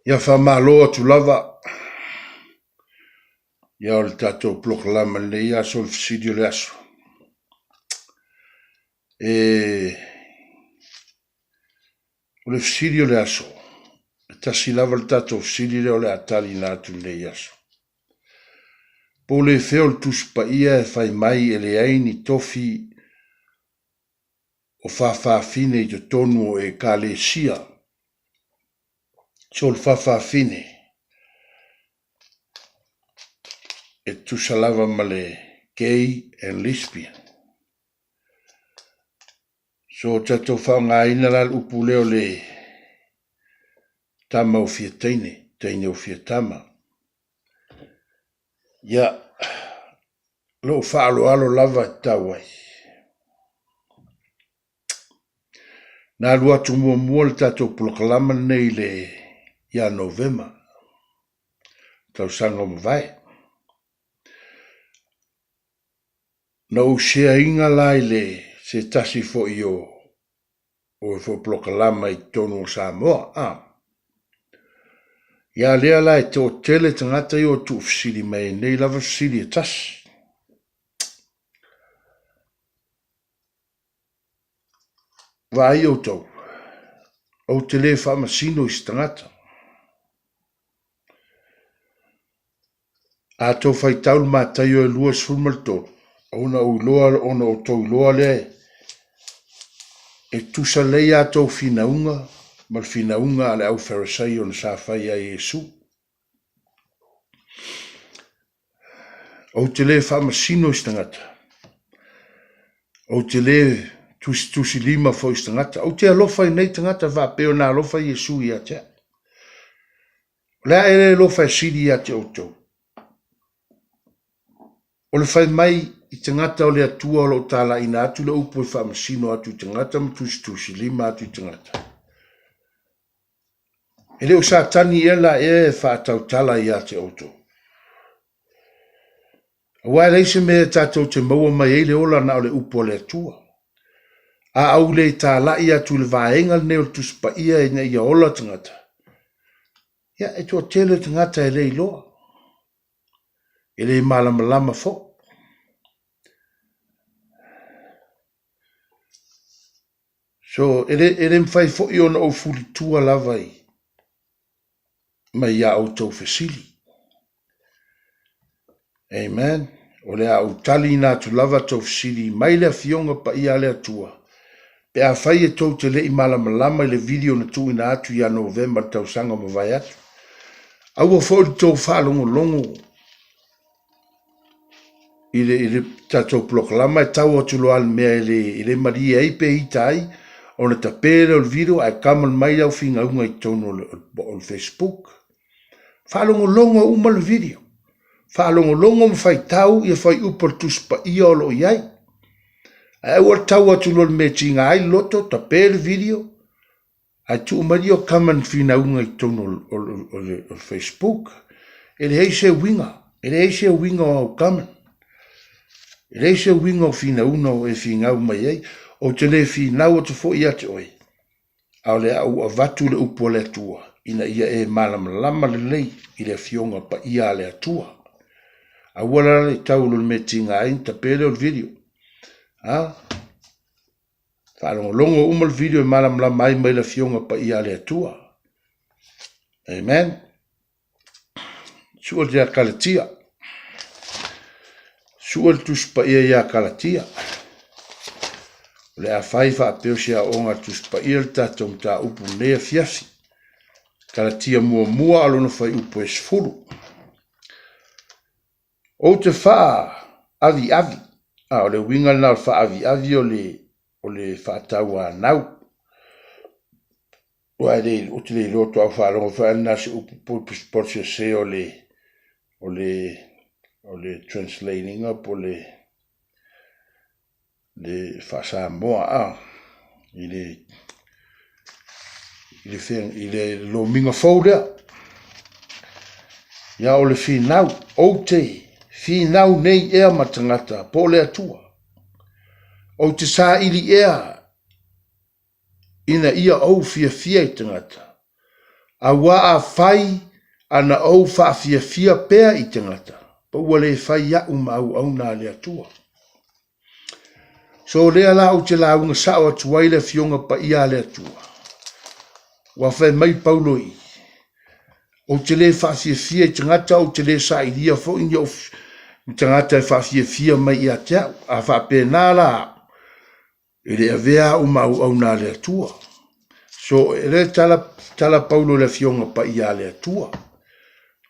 Ia whamaloa tu lava. Ia o le tatou proklama le ia so le Fesili o le aso. O le Fesili o le aso. E tasi lava le tatou Fesili le o le atali na atu le aso. Po le feo le Tusi Paia e faimai e leai ni tofi o fafafine i totonu o Ekalesia. So le fafafine e tusalava ma le gay and lesbian. So tatou whaongaina la upu leo le tama o fia teine o fia tama. Ia, lo whaalo alo lava tawai. Nā lua tu mua le tatou proklama nei le ia Novema. Tau sanga mawai. Na usia inga lai le se tasi fo i o fo proklama i tonu o Samoa. Ia lea lai te o tele tangata i o tu Fesili mai nei lava Fesili e tasi. Vai o tau. O te le whamasino i stangata. A tau whai taul mātai o e lua sfulmaltor. Ona o loa ona o tau loa le e tusa lei a tau finaunga, mal finaunga ale au Farisai o na sa whai a Iesu. O te le whamasino i stangata. O te le tusi lima fo i stangata. O te alofa i nei tangata va peo na alofa i Iesu i atea. Lea ere alofa i siri i atea o tau. O le faimai i tangata o le atua o lo tala ina atu le upo i whamasino atu i tangata ma tusi lima atu i tangata. E leo sa tani ela e whaatau tala i ate oto. Wai leise me tatou te maua mai e le ola na o le upo le atua. A au le tala i atu le vaenga le neo Tusi Paia e nei a ola tangata. Ia e tua tele tangata e le iloa. E le malama fo. So, ele mwhai fo i ona o fuli tua lavai. Mai ia o tau Fesili. Amen. O le au tali nā tu lava tau Fesili. Mai le fionga pa ia le atua. Pe a whai e tau te le i malama i le video na tu ina atu ia Novemba tau sanga mawai atu. Au a fo i tau whalongo longo. I le tatou proklama e tau atu lo al mea i le maria i pe hitai. O na tapere o le video ai kamal mai au finga unga i tono o Facebook. Whalongo longo uma le video. Whalongo longo mwhai tau i a whai upa Tusi Paia o lo iai. Ai ua tau atu lo le me tinga ai loto tapere video. Ai tu umari o kaman finga unga i tono o Facebook. Ele heise winga. Ele heise winga o kaman. Ele heise winga o finga una o e finga umai ei. O te le finga o te fo i ate oi. Au le au a vatu le upo le atua. Ina ia e malama le lei i le fionga pa ia le atua. A wala le tau lo me tinga ai ta pele o video. Whalongo longo uma le video e malama mai le fionga pa ia le atua. Amen. Sua le Ekalesia. Sua le Tusi Paia i Ekalesia. Le a whaifa a peo sea onga Tusi Paia le tatou mta upu lea fiasi. Ekalesia mua alona whai upu e sfuru. O te wha avi. O le winga na le wha avi o le wha taua nau. O te le loto au wha longo wha nasi upu porsi se o le translating up o le wha Samoa i le lo minga fauda. Ia o le finau o te finau nei ea matangata po le atua. O te sa ili ea ina ia au fia i tangata. Awa a fai ana au fia pea I tangata. Pa ua le fai ya au na le atua. So lea la o te launga sao atuai le fionga pa ia le atua. Wa faimai paulo I. O te le fia tangata o te le sa ilia fo inyo tangata fia mai ia te a whapena la. Ele avea au na le atua. So ele tala paulo le fionga pa ia le atua.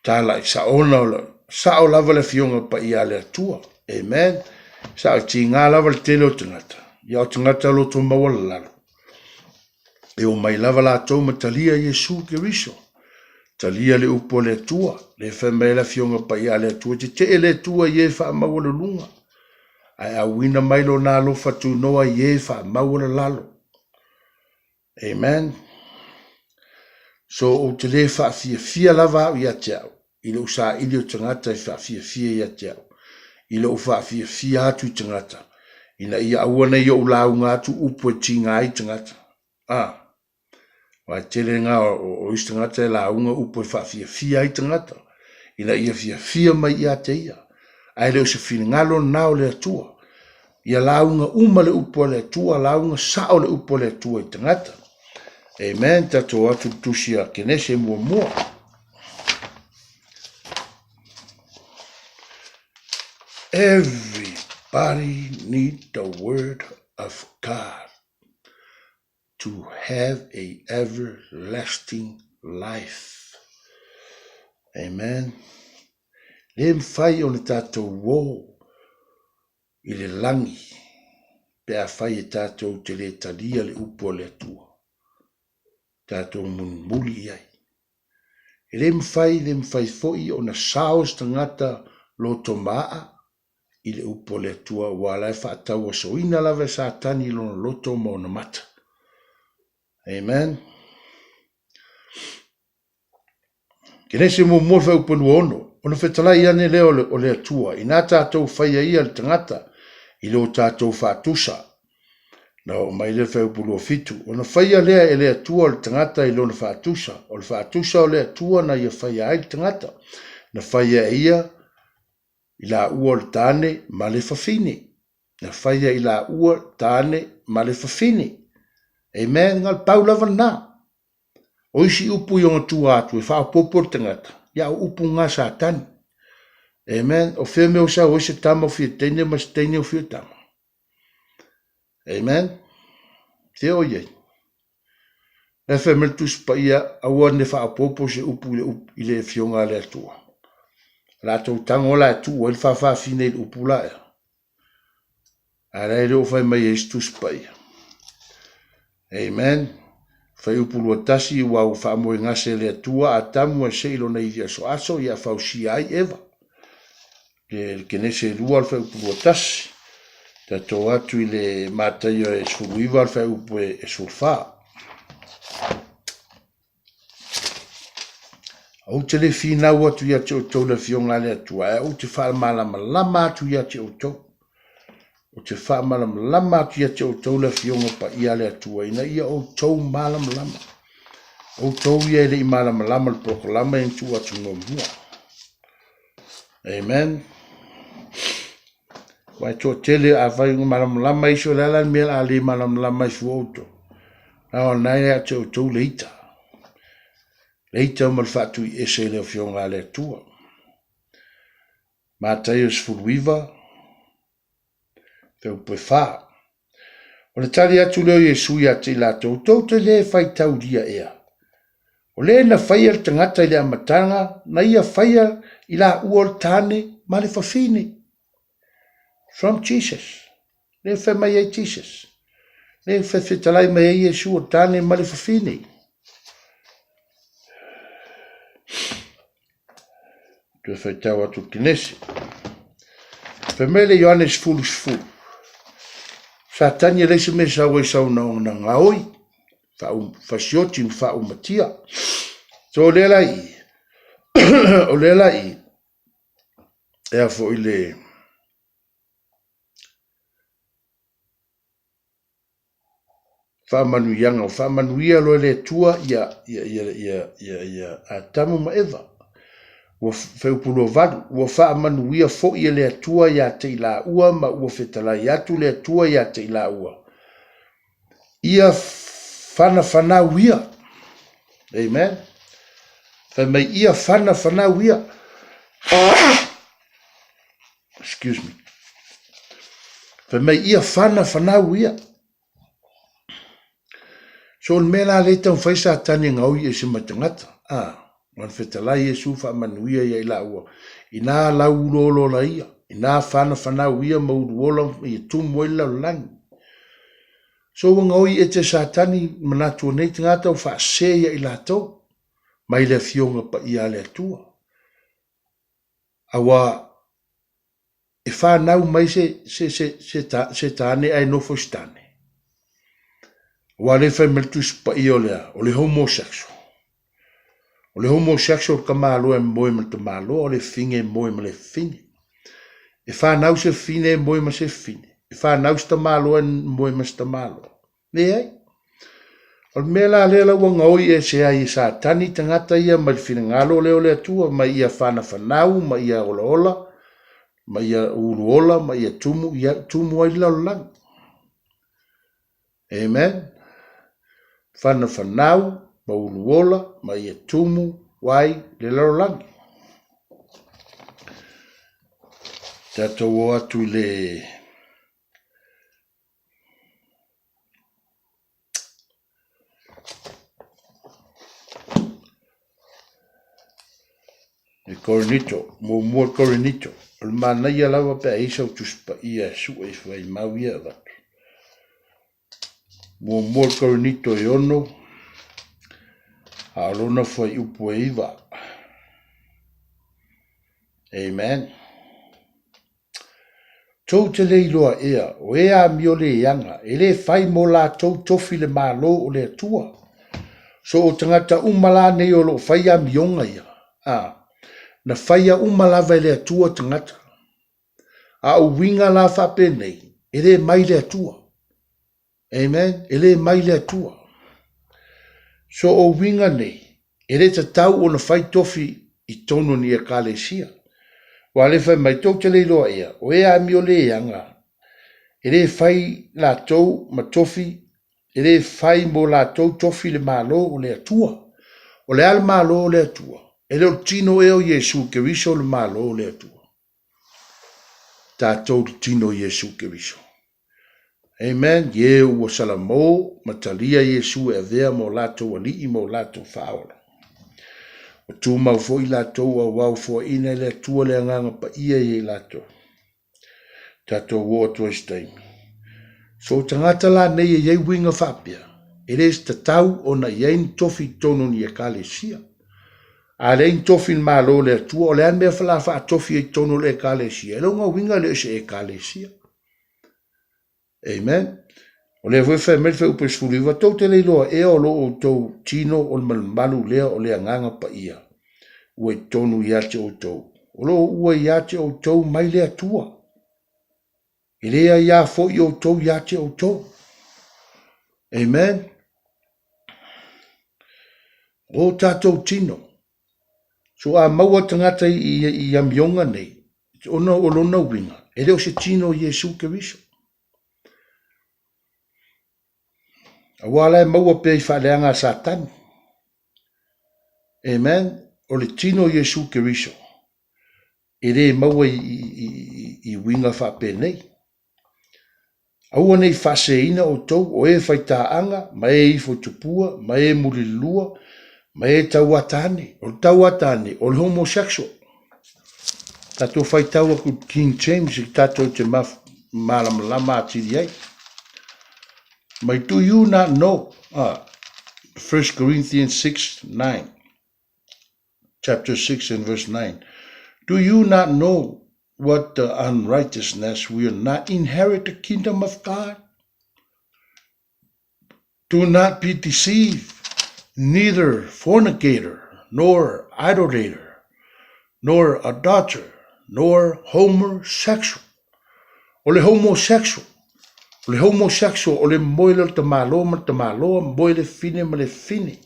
Tala I sa o lava le fionga pa ia le atua. Amen. Sa ti ngā lava le tele o tangata. Ia o tangata lo to mawala lalo. E o mai lava la tau matalia Yesu Keriso. Talia le upo le atua. Le whamai la fionga pa ia le atua. Te le atua ye wha mawala lunga. Ai a wina mailo nā lo fatu noa ye wha mawala lalo. Amen. So o te le wha fia lava au ia te au. Ile usa ili o tangata I wha fia ia te au. Ile o wha fia atu I tangata. Ina ia awana I o lau ngātu upo e tinga I tangata. Wa tele ngā o istangata e launga upo e wha fia I tangata. Ina ia fia mai ia te ia. Ai leo se fina ngalo nao le atua. Ia launga le upo le atua, launga sao le upo le atua I tangata. Amen. Tato atu tusi a kenese mua. Everybody need the word of God to have a everlasting life. Amen. Le mwhai o le tātou wō I le langi, pe a whai e tātou te le talia le upo le atua. Tātou muli ai. Le mwhai foi o na saos tangata lo tomaa I le upo le atua wala e whaatau a soina lava sa tani lo loto mo na mata. Amen. Kene se mo fa upolu ono. Ono fetalai ane leo o le atua. I nā tātou whaia ia le tangata. I lo tātou whaatusa. Na o mai le whai upolu o fitu. Ono whaia lea e le atua le tangata I lo na whaatusa. O le whaatusa o le atua na ia whaia ai le tangata. Na whaia ia I la ua le tāne ma le fafafine. Na whaia I la ua tāne ma le fafafine. Amen. Ngal paulava nā. O isi upu I onga tua atu e whaapopo le tangata. Ia upu ngā sa tani. Amen. O whea meo sa o isi tama o whia teine ma si teine o whia tama. Amen. Te o iei. E whea mele Tusi Paia aua ne whaapopo se upu I le fionga le atua. La tau tango la atua il fafafine il upu la ea. Ara e reo faimai e Tusi Paia. Amen. Fai upu lua tasi wa u whaamoe ngase le atua a tamu a seilo na idia so aso ia fausi ai eva. Le kenese lua al fai upu lua tasi. Tato atu I le mataio e sfuruiva al fai upu e sulfa. Au te le finau atu ia te o tau le fionga le atua. Au te wha malama atu ia te o tau. O te wha malama atu ia te o tau le fionga pa ia le atua. Ina ia o tau malama. O tau ia le I malama le proklama in tu atu ngomua. Amen. Wai tō tele a whai malama iso lala mea a le malama iso auto. Nao nai a te o tau leita. Leita mal fatu I ese le fionga le atua. Mātai o sfuruiva. Tau pe wha. O le tali atu leo Yesu ia te la tau te le whai tau dia ea. O le na whaia le tangata I le amatanga, na ia whaia I la ua tane ma le fafine. From Jesus. Le whai mai ai Jesus. Le whai whetalai mai ai Yesu o tane ma le fafine. Tue whai tau atu kinesi. Whai mele Ioannes fulu. Sa tanya leise me sa wai sau na ngaoi. Fasioti mfa umatia. So o leai. O leai. Ea fo ile. whaamanuianga o whaamanuia loe le tua ia tamu ma ewa. Ua wheupulo valu, ua whaamanuia fo ia le tua ia te ila ua ma ua whetalai atu le tua ia te ila ua. Ia whanawhia. Amen. Whamai ia whanawhia. Excuse me. Whamai ia whanawhia. So me la le tau whaisa tani ngau i se matangata. Man whetalai e su whaamanuia ia ila ua. Ina lau lolo la ia. Ina whanawhia mauruola i tumu ila langi. So ngoi e te satani manatua nei tangata o whaase ia ila tau. Mai le fionga pa ia le atua. Awa e whanau mai se tane ai nofo stane. Wa le whai meltus pa ia lea, o le homosexual. O le homosexual ka malo e moe ma te malo, o le finge moe ma le finge. E whanau se fine moe ma se fine. E whanau sta malo e moe ma sta malo. Leai? O me la le la wanga oi e se ai sa tani tangata ia ma fina ngalo leo le atua ma ia whanau ma ia ola ola ma ia ulu ola ma ia tumu ai laulang. Amen. Whanau ma ulu ola ma ia tumu wai le laulang. Tato o atu le Coronito, mo Coronito. O mana ia lawa pe aisa o Tusi Paia su e faimai ia vatu. Mo Coronito e ono, a alona fai upo e iwa. Amen. Tau te le iloa ea, o ea mio le ianga, e le fai mo la tau tofi le malo o le atua. So o tangata umala nei o lo fai a mionga ia. Na whaia umalava le atua tangata. A uwinga la whape nei, ele mai le atua. Amen, ele mai le atua. So o winga nei, ele ta tau o na whai tofi i tonu ni Ekalesia. Wa le whai mai tau te leiloa ea, o ea mi o le anga. Ele whai la tau ma tofi, ele whai mo la tau tofi le malo o le atua. O le al malo o le atua. Ele o tino eo Yesu ke riso le malo le atua. Tātou tino Yesu ke riso. Amen. Ye ua salamo, matalia Yesu e vea mo lato alii mo lato whaola. O tū mau fo i lato a wau fo ina le atua le anganga pa ia i lato. Tātou wo atua staimi. So tangata la nei e yei winga whapia. Eres tatau o na yein tofi tonu ni Ekalesia. A lein tofi malo le atua, o le an mea whalafa a tofi e tonu le Ekalesia. E longa winga le se Ekalesia. Amen. O le wewe melfe upe sfuliwa, tau te leiloa ea o lo o tau tino o le malu lea o le anganga pa ia. Ue tonu iate o tau. O lo ua iate o tau mai le atua. I lea ia fo i o tau iate o tau. Amen. O tātou tino. So a maua tangata i amionga nei, ona o lona winga, e leo se tino Yesu ke riso. A wala e maua pe i whaaleanga satani. Amen. O le tino Yesu ke riso. E le maua i winga whape nei. Aua nei whaseina o tau, o e whaitaanga, ma e ifo tupua, ma e mulilua, ma e tauatane, o le homosexual. Tato whaitaua ku King James, i tato te malamalama atiri ai. Mai do you not know, 1 Corinthians 6:9, chapter 6 and verse 9. Do you not know what the unrighteousness will not inherit the kingdom of God? Do not be deceived. Neither fornicator, nor idolater, nor adulterer, nor homosexual. O le homosexual. O le homosexual, o le moile o te malo, ma te malo, moile fine ma le fine.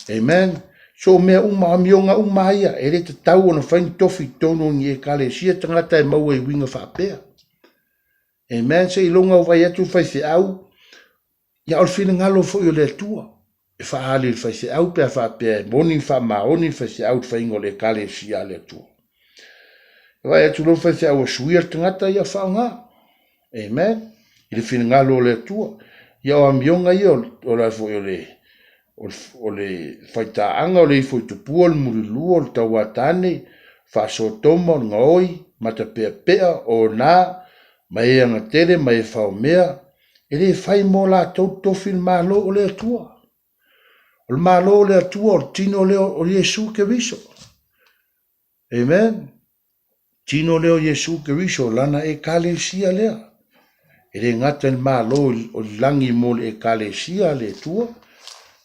Amen. So mea uma amionga uma ia, e re te tau ona whain tofi tonu ni Ekalesia tangata e maua I winga whapea. Amen. Se ilonga o vai atu whai se au, ia ol fina ngalo fo I o le atua. E whaali whai se au pea whapea, moni wha maoni whai se au whai ngo le Ekalesia le atua. E vai atu lo whai se au a suia tangata ia whaonga. Amen. I le fina ngalo le atua. Ia o amionga ia o la fo I o le whaitaanga o le ifo I tupua o le murilua o le tauatane, whaasotoma o ngoi, mata pea pea o nā, mai anga tere, mai whao mea, e le whai mō la tau tofi le malo o le atua. O le malo o le atua o le tino leo o Yesu Keriso. Amen. Tino leo Yesu Keriso, lana Ekalesia lea. E le ngata le malo o langi mo le Ekalesia le atua,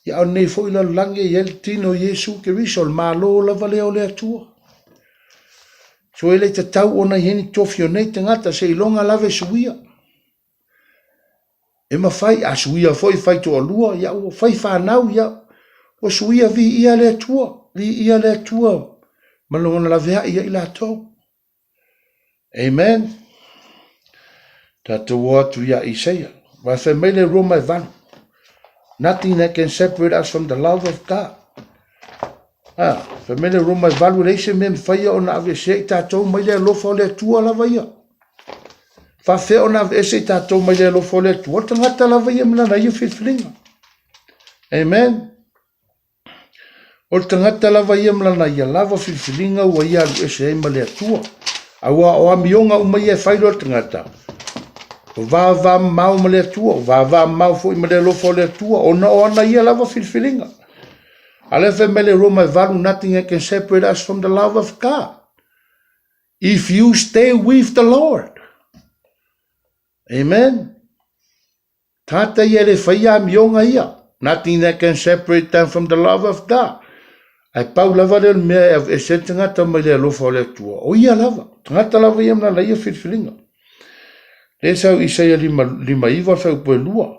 ia o nei fo ila lange i el tino Yesu Keriso, le malo la valeo le atua. So ele te tau ona heni tofi o nei tangata se ilonga lave suia. E ma fai a suia foi fai to alua, ia o fai whanau, ia o suia vi ia le atua, malonga la vea ia ila tau. Amen. Tatou atu ia Isaiah, wa fe mele Roma vanu. Nothing that can separate us from the love of God. Family room my valuation mem fire on ave se tatou mai le lofo le tua la vaia. Fa fe on ave se tatou mai le lofo le tua tangata la vaia mla na ia fitflinga. Amen. O tangata la vaia mla na ia lava fitflinga wa ia lu se mai le tua. Awa o amionga o mai e failo tangata. Va mau ma le tua, va mau fo ma le lofo le tua, ona ia lava fitflinga. Alefe mele Roma valu, nothing that can separate us from the love of God. If you stay with the Lord. Amen. Tata ia le whaia mionga ia. Nothing that can separate them from the love of God. Ai pau lava le mea e se tangata mai le lofo le tua. O ia lava. Tangata lava ia mna la ia fitfilinga. Le sau Isaia lima iwa fau poe lua.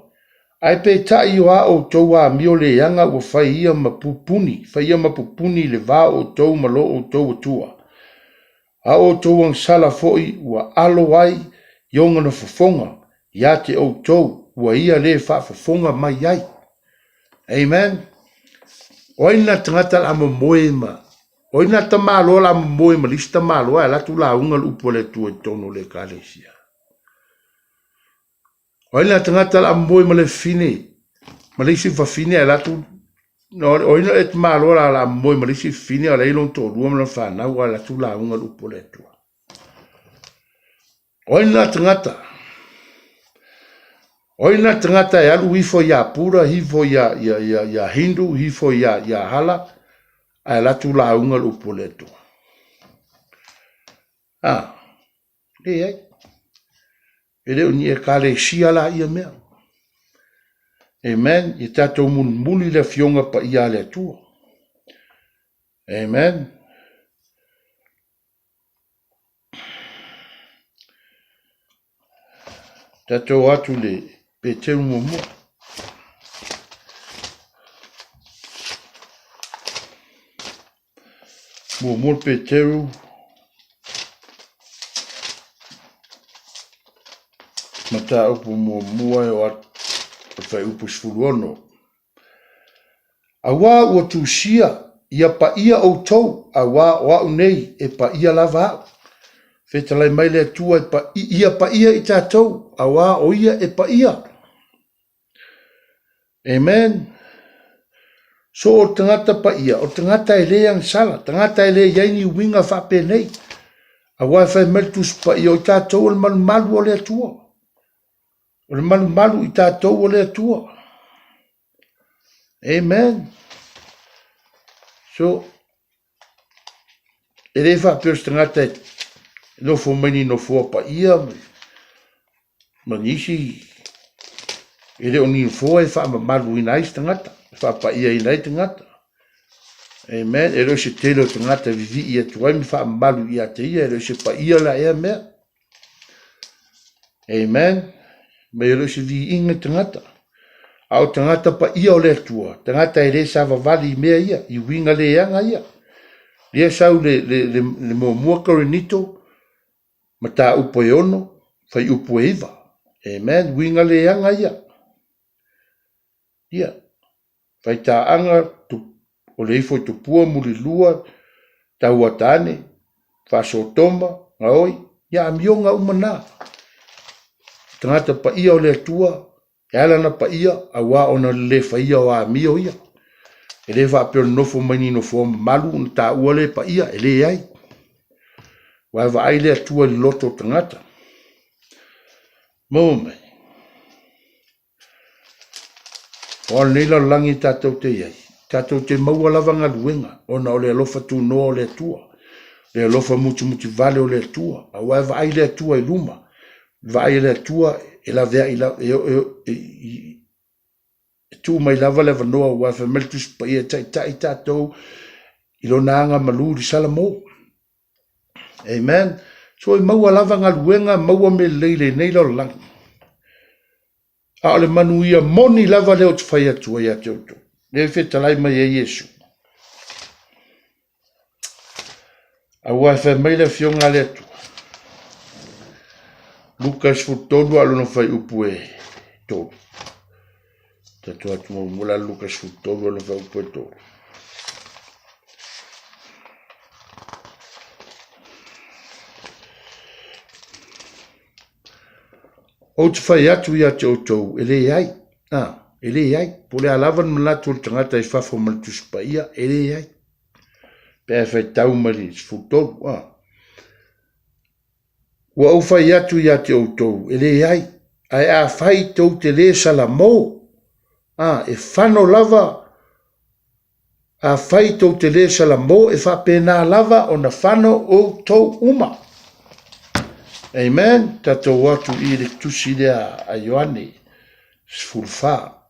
Ai pe tai o a o tau a mio le yanga o fai ia mapupuni le va o tau malo o tau tua. A o tau ang sala foi ua alo ai yonga na fafonga, ia te o tau ua ia le fafonga mai ai. Amen. Oina tangata la moema. Oina tamalo la moema, lista malo ai la tu la unga lupo le tua tono le Ekalesia. Oina tangata la moema le fine. Malisi fafine ala tu no oina et malo la moema malisi fine ala ilon to rua la fa na wala tu la unga lupo le tua. Oina tangata e alu hifo ya pura, hifo ya hindu, hifo ya hala, a la tu la unga lupo le tua. Leai. Ele uni Ekalesia la ia mea. Amen. I tatou muli le fionga pa ia le tua. Amen. Tatou atu le peteu momo. Momo peteu. Mata upu momo e o atu. Fai upu sfuluono. Awa ua tusia ia pa ia o tau, awa o au nei e pa ia lava. Fetalai mai le tua ia pa ia i tātou, awa o ia e pa ia. Amen. So o tangata pa ia, o tangata e le ang sala, tangata e le yaini winga whape nei. Awa e fai meltus pa ia o tātou o malu o le tua. O le malu I tātou o le atua. Amen. So, e le whapers tangata no fo mani no fo pa ia. Manisi, e le oni fo e wha malu I nais tangata. Wha pa ia I nai tangata. Amen. E reo se telo tangata vivi ia tuai mi wha malu ia te ia. E reo se pa ia la ea mea. Amen. me ilo se vi inga tangata. Au tangata pa ia o le atua, tangata e re sa vavali mea ia, I winga le anga ia. Lia sau le mua karenito, ma ta upo e ono, fai upo e iwa. Amen, winga le anga ia. Ia, fai ta anga, o le ifo I tupua muli lua, ta uatane, fa sotoma, ngaoi, ia amionga umana. Tangata pa ia o le atua, e alana pa ia, a wā ona le fa ia o a mio ia. E le wha peo nofo maini nofo malu, na ta ua le pa ia, e le ai. Wa va ai le atua li loto tangata. Mau mai. O leila langi tātou te iai. Tātou te maua lavanga luenga. Ona o le alofa tu noa o le atua. Le alofa muti vale o le atua. A wa va ai le atua I luma. Va ai le atua e la vea I la tu mai lava le vanoa wa fa meltus pa ia tai tātou I lo nanga malu di salamo. Amen. So I maua lavanga luenga, maua me leile nei lo lang. A le manuia moni lava leo te whai atua ia te auto. Le whetalai mai e Yesu. A wai whai mai le fionga le atua. Lukas futonu alo no whai upu e tōru. Tatua atu mula Lukas futonu alo no whai upu e tōru. O te whai atu ia te outou, e leai. E leai. Po le alavan malatu o tangata I fafo mal Tusi Paia, e leai. Pea whai tau mari, futonu. Ua au whai atu ia te outou, e leai. Ai a whai tau te le salamo. E whano lava. A whai tau te le salamo, e whapena lava o na whano o tau uma. Amen. Tatou watu I le tusi lea a Ioane. Sfulfa.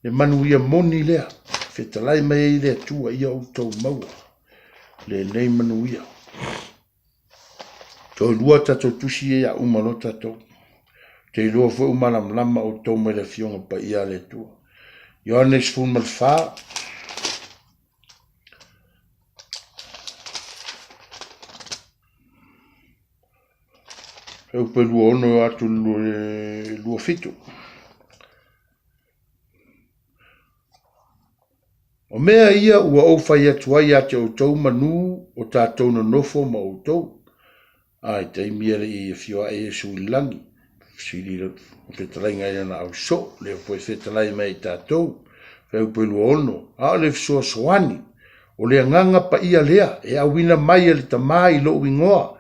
Le manu ia moni lea. Whetalai mai lea tua ia o tau maua. Le nei manu ia. Toi lua tatou tusi ia umano tatou. Te lua fwe umanam lama o tau mai le fionga pa ia le tua. Ioane sfulmalfa. Eu pe lua ono atu lua fitu. O mea ia ua au whai atu ai ate o tau manu o tātou na nofo ma o tau. Ai te imiere I whioa e sui langi. Fesili whetalai ngai ana au so. Leo poe whetalai mai tātou. Eu pe lua ono. A le fsua soani. O le nganga pa ia lea. E awina mai le tamai lo wingoa.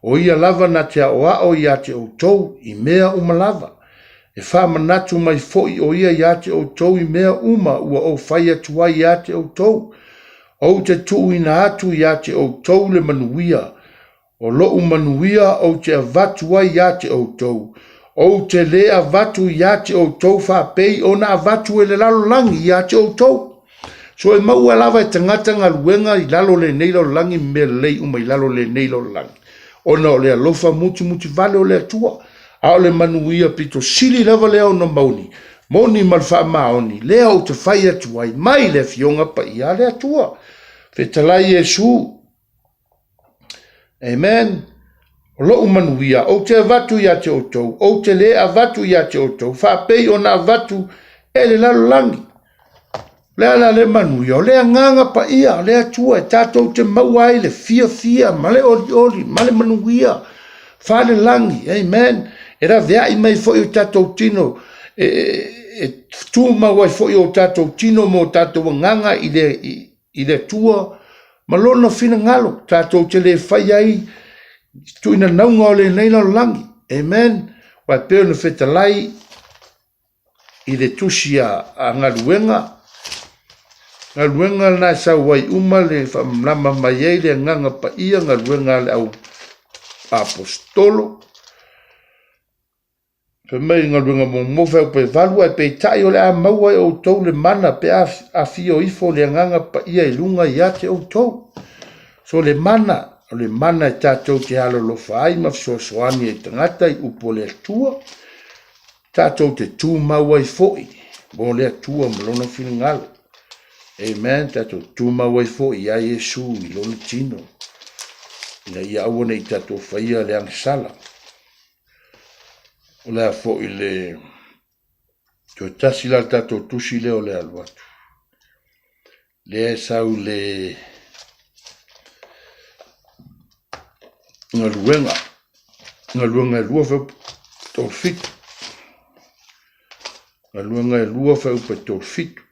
O ia lava na te ao ia te o tou I mea uma lava. E wha manatu mai foi o ia te o tou I mea uma ua o whai atua ia te o tou. O te tuu ina atu ia te o tou le manuia. O loo manuia o te avatua ia te o tou. O te lea vatu ia te o tou wha pei o na avatu e le lalo langi ia te o tou. So e maua lava e tangata ngā luenga I lalo le neilo langi me lei uma I lalo le neilo langi. Ona o le alofa muti vale o le atua. A o le manuia pito sili lava lea o no mauni. Moni malfa maoni. Lea o te whai atua I mai le fionga pa ia le atua. Whetalai Yesu. Amen. O loo manuia. O te avatu ia te otou. O te lea avatu ia te otou. Whapei o na avatu e le lalo langi. Lea la le manuia, o lea nganga pa ia, lea tua, e tātou te mauai le fia, male oli, male manuia, whale langi, amen. E ra vea I mai foi o tātou tino, tu mauai foi o tātou tino mo tātou nganga I le tua, malona fina ngalo, tātou te le whai ai, tu ina naunga o le neila langi, amen. Wai peo na whetalai I le tusia a ngaruenga, ngā luenga na sa wai uma le whamlama mai ei le nganga pa ia ngā luenga le au apostolo. Whamai ngā luenga mō mōwhau pe valua e pe tai o le a maua e o tau le mana pe a fio ifo le nganga pa ia I lunga I ate o tau. So le mana e tātou te halo lo whaai ma fso soani e tangata I upo le atua. Tātou te tū mau ai fo'i. Mo lea tua malona whingalo. Amen. Tātou tū mau ai fo'i a Yesu I lona tino. Ina ia awana I tātou whaia le angsala. O lea fo'i le Tō tasi la tātou tusi leo le aluatu. Lea sau le ngaluenga. Ngaluenga lua feu tolfitu. Ngaluenga lua feu pe tolfitu.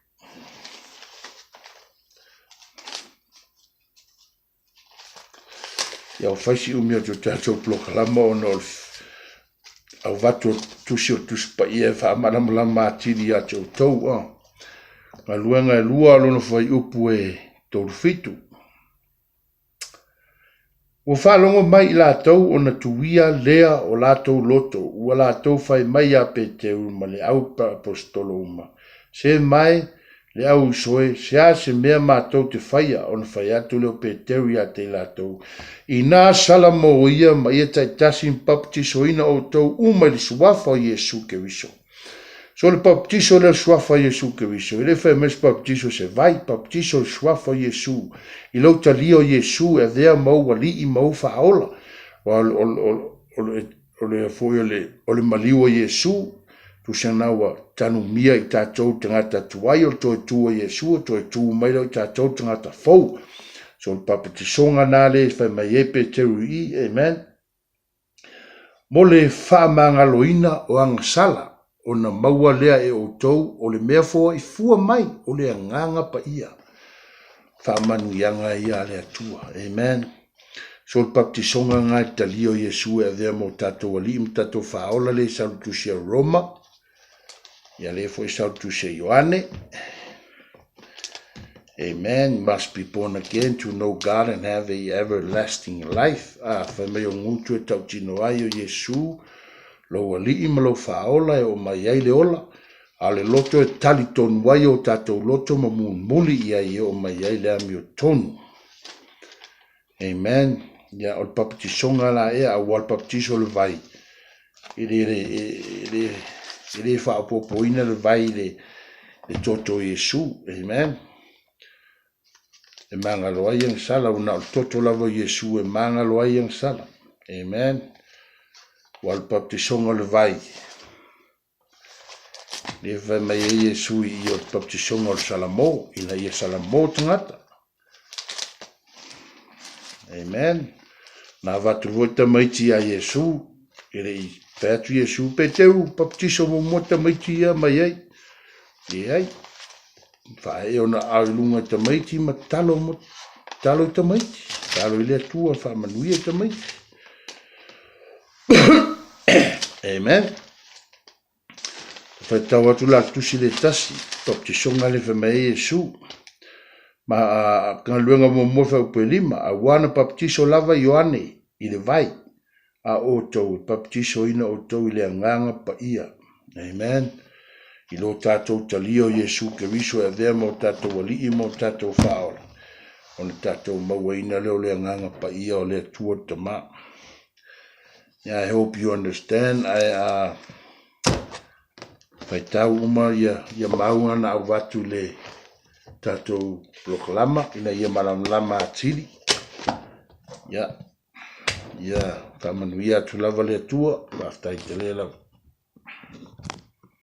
Ia o faisi umia tō tātou plokalama o no au watu tusi o Tusi Paia whaamaramalama atiri a tō tau. Ngaluenga lua lona whai upu tolfitu. O whalongo mai I lātou o na tuia lea o lātou loto. Ua lātou faimai a pe te uma le au pa apostolo uma. Se mai le au soe, se mea mātou te whaia o na whai atu leo pe teui a te lātou. I nā sala mo ia ma ia tai tasin baptiso ina o tau uma le suafa o Yesu ke wiso. So le baptiso le suafa o Yesu ke wiso. I le whai mes baptiso se vai, baptiso le suafa o Yesu. I lau tali o Yesu e dhea mau wali I mau whaola. O le foi o le maliu o Yesu. Tu sanawa tanu mia I tātou tangata tuai o toi tu o Yesu, o toi tu maila I tātou tangata fau. So le papatisonga nā le whaimai epe te rui, amen. Mo le whaamangaloina o angasala, o na maua lea e o tou, o le mea fua I fua mai, o le anganga pa ia. Whaamanu ianga ia le atua, amen. So le papatisonga ngai talio Yesu e dhea mo tātou wali, mo tātou whaola le salutusia Roma, ia le foi salutusia Ioane. Amen. Must be born again to know God and have a everlasting life. Whamei o ngutu e tau tino ai o Yesu. Lo wali ima lo whaola e o mai ai le ola. A le loto e tali tonu ai o tātou loto ma muli ia I o mai ai le ami o tonu. Amen. Ia o le papatisonga la e a wal papatiso le vai. Ele whaapopoina le vai le toto Yesu. Amen. E mangalo ai ang sala, una o toto lava Yesu e mangalo ai ang sala. Amen. Wal baptisonga le vai. Le vai mai Yesu I o baptisonga o salamo, ina ia salamo tangata. Amen. Na vatu vota maiti a Yesu, ele I peatu Yesu pe teu baptiso mo mota maiti ia mai ai. Leai. Whae o na aulunga tamaiti ma talo tamaiti. Talo I le atua whamanuia tamaiti. Amen. Whaitau atu la tusi le tasi. Baptisonga le whamai Yesu. Ma kangaluenga mo mofa upe lima. A wana baptiso lava Ioane I le vai. A o tau baptiso ina o tau I le anganga pa ia. Amen. I lo tātou talio Yesu ke wiso e dhea mo tātou wali I mo tātou whaola. O ne tātou mawaina leo le anganga pa ia o le tua tama. Yeah, I hope you understand. Whaitau uma ia maunga na au watu le tātou proklama. Ina ia malamlama atiri. Yeah. Kamanuia tu lava le tua. Waftai te le lau.